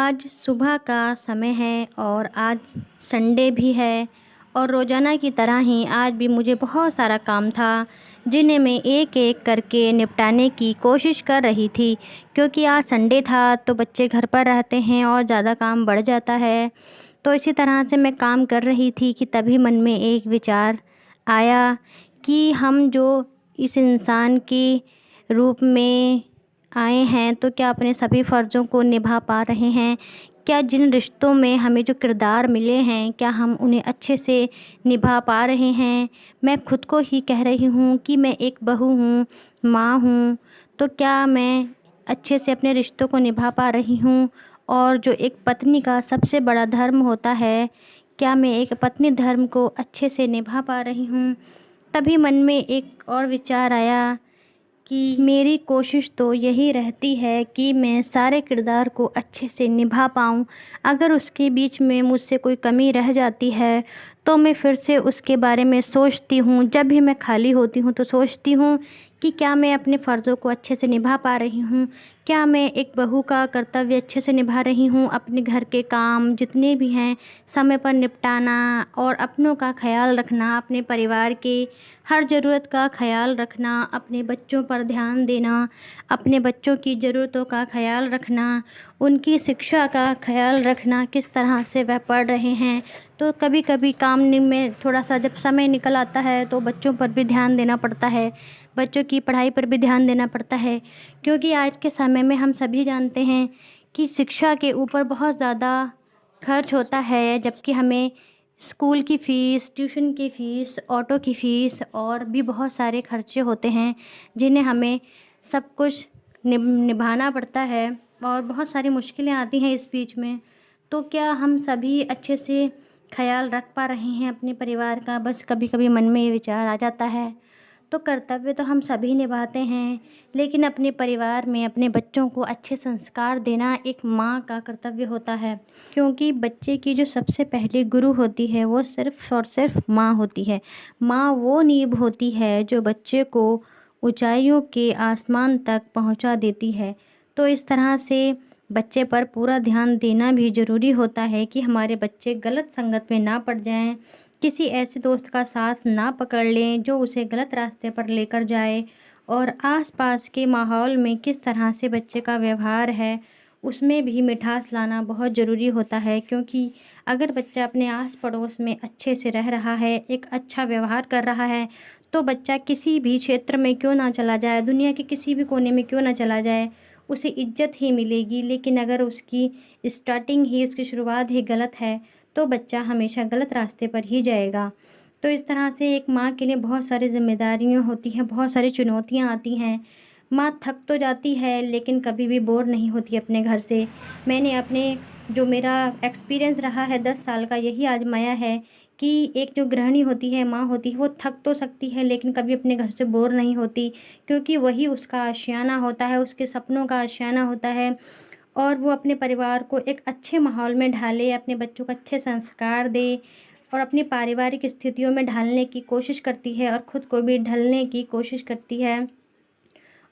आज सुबह का समय है और आज संडे भी है और रोज़ाना की तरह ही आज भी मुझे बहुत सारा काम था जिन्हें मैं एक-एक करके निपटाने की कोशिश कर रही थी। क्योंकि आज संडे था तो बच्चे घर पर रहते हैं और ज़्यादा काम बढ़ जाता है। तो इसी तरह से मैं काम कर रही थी कि तभी मन में एक विचार आया कि हम जो इस इंसान के रूप में आए हैं तो क्या अपने सभी फ़र्ज़ों को निभा पा रहे हैं? क्या जिन रिश्तों में हमें जो किरदार मिले हैं क्या हम उन्हें अच्छे से निभा पा रहे हैं? मैं खुद को ही कह रही हूँ कि मैं एक बहू हूँ, माँ हूँ, तो क्या मैं अच्छे से अपने रिश्तों को निभा पा रही हूँ? और जो एक पत्नी का सबसे बड़ा धर्म होता है, क्या मैं एक पत्नी धर्म को अच्छे से निभा पा रही हूँ? तभी मन में एक और विचार आया कि मेरी कोशिश तो यही रहती है कि मैं सारे किरदार को अच्छे से निभा पाऊँ। अगर उसके बीच में मुझसे कोई कमी रह जाती है तो मैं फिर से उसके बारे में सोचती हूँ। जब भी मैं खाली होती हूँ तो सोचती हूँ कि क्या मैं अपने फ़र्ज़ों को अच्छे से निभा पा रही हूँ? क्या मैं एक बहू का कर्तव्य अच्छे से निभा रही हूँ? अपने घर के काम जितने भी हैं समय पर निपटाना और अपनों का ख़्याल रखना, अपने परिवार के हर ज़रूरत का ख़्याल रखना, अपने बच्चों पर ध्यान देना, अपने बच्चों की ज़रूरतों का ख़्याल रखना, उनकी शिक्षा का ख़्याल रखना, किस तरह से वह पढ़ रहे हैं। तो कभी-कभी काम में थोड़ा-सा जब समय निकल आता है तो बच्चों पर भी ध्यान देना पड़ता है, बच्चों की पढ़ाई पर भी ध्यान देना पड़ता है। क्योंकि आज के समय में हम सभी जानते हैं कि शिक्षा के ऊपर बहुत ज़्यादा खर्च होता है, जबकि हमें स्कूल की फ़ीस, ट्यूशन की फ़ीस, ऑटो की फ़ीस और भी बहुत सारे खर्चे होते हैं जिन्हें हमें सब कुछ निभाना पड़ता है और बहुत सारी मुश्किलें आती हैं इस बीच में। तो क्या हम सभी अच्छे से ख़्याल रख पा रहे हैं अपने परिवार का? बस कभी-कभी मन में ये विचार आ जाता है। तो कर्तव्य तो हम सभी निभाते हैं, लेकिन अपने परिवार में अपने बच्चों को अच्छे संस्कार देना एक माँ का कर्तव्य होता है। क्योंकि बच्चे की जो सबसे पहली गुरु होती है वो सिर्फ़ और सिर्फ़ माँ होती है। माँ वो नींव होती है जो बच्चे को ऊँचाइयों के आसमान तक पहुँचा देती है। तो इस तरह से बच्चे पर पूरा ध्यान देना भी ज़रूरी होता है कि हमारे बच्चे गलत संगत में ना पड़ जाएँ, किसी ऐसे दोस्त का साथ ना पकड़ लें जो उसे गलत रास्ते पर लेकर जाए और आस-पास के माहौल में किस तरह से बच्चे का व्यवहार है, उसमें भी मिठास लाना बहुत ज़रूरी होता है। क्योंकि अगर बच्चा अपने आस-पड़ोस में अच्छे से रह रहा है, एक अच्छा व्यवहार कर रहा है, तो बच्चा किसी भी क्षेत्र में क्यों ना चला जाए, दुनिया के किसी भी कोने में क्यों ना चला जाए, उसे इज़्ज़त ही मिलेगी। लेकिन अगर उसकी स्टार्टिंग ही, उसकी शुरुआत ही गलत है, तो बच्चा हमेशा गलत रास्ते पर ही जाएगा। तो इस तरह से एक माँ के लिए बहुत सारी ज़िम्मेदारियाँ होती हैं, बहुत सारी चुनौतियाँ आती हैं। माँ थक तो जाती है लेकिन कभी भी बोर नहीं होती अपने घर से। मैंने अपने जो मेरा एक्सपीरियंस रहा है 10 साल का यही आज़माया है कि एक जो गृहिणी होती है, माँ होती है, वो थक तो सकती है लेकिन कभी अपने घर से बोर नहीं होती। क्योंकि वही उसका आशियाना होता है, उसके सपनों का आशियाना होता है और वो अपने परिवार को एक अच्छे माहौल में ढाले, अपने बच्चों को अच्छे संस्कार दे और अपनी पारिवारिक स्थितियों में ढालने की कोशिश करती है और ख़ुद को भी ढलने की कोशिश करती है।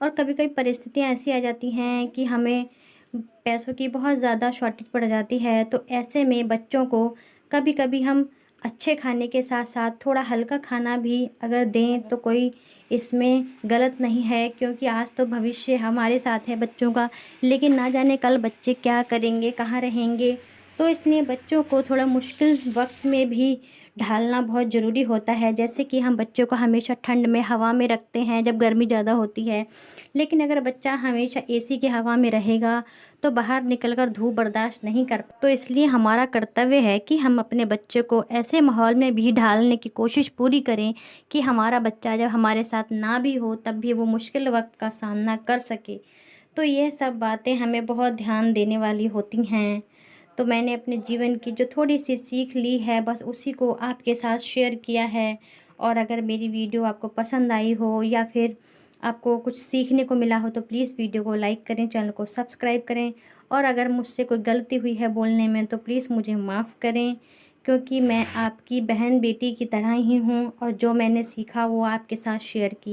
और कभी-कभी परिस्थितियाँ ऐसी आ जाती हैं कि हमें पैसों की बहुत ज़्यादा शॉर्टेज पड़ जाती है, तो ऐसे में बच्चों को कभी-कभी हम अच्छे खाने के साथ-साथ थोड़ा हल्का खाना भी अगर दें तो कोई इसमें गलत नहीं है। क्योंकि आज तो भविष्य हमारे साथ है बच्चों का, लेकिन ना जाने कल बच्चे क्या करेंगे, कहाँ रहेंगे। तो इसलिए बच्चों को थोड़ा मुश्किल वक़्त में भी ढालना बहुत ज़रूरी होता है। जैसे कि हम बच्चों को हमेशा ठंड में हवा में रखते हैं जब गर्मी ज़्यादा होती है, लेकिन अगर बच्चा हमेशा एसी की हवा में रहेगा तो बाहर निकलकर धूप बर्दाश्त नहीं कर। तो इसलिए हमारा कर्तव्य है कि हम अपने बच्चे को ऐसे माहौल में भी ढालने की कोशिश पूरी करें कि हमारा बच्चा जब हमारे साथ ना भी हो तब भी वो मुश्किल वक़्त का सामना कर सके। तो ये सब बातें हमें बहुत ध्यान देने वाली होती हैं। तो मैंने अपने जीवन की जो थोड़ी-सी सीख ली है बस उसी को आपके साथ शेयर किया है। और अगर मेरी वीडियो आपको पसंद आई हो या फिर आपको कुछ सीखने को मिला हो तो प्लीज़ वीडियो को लाइक करें, चैनल को सब्सक्राइब करें और अगर मुझसे कोई गलती हुई है बोलने में तो प्लीज़ मुझे माफ़ करें। क्योंकि मैं आपकी बहन बेटी की तरह ही हूँ और जो मैंने सीखा वो आपके साथ शेयर किया।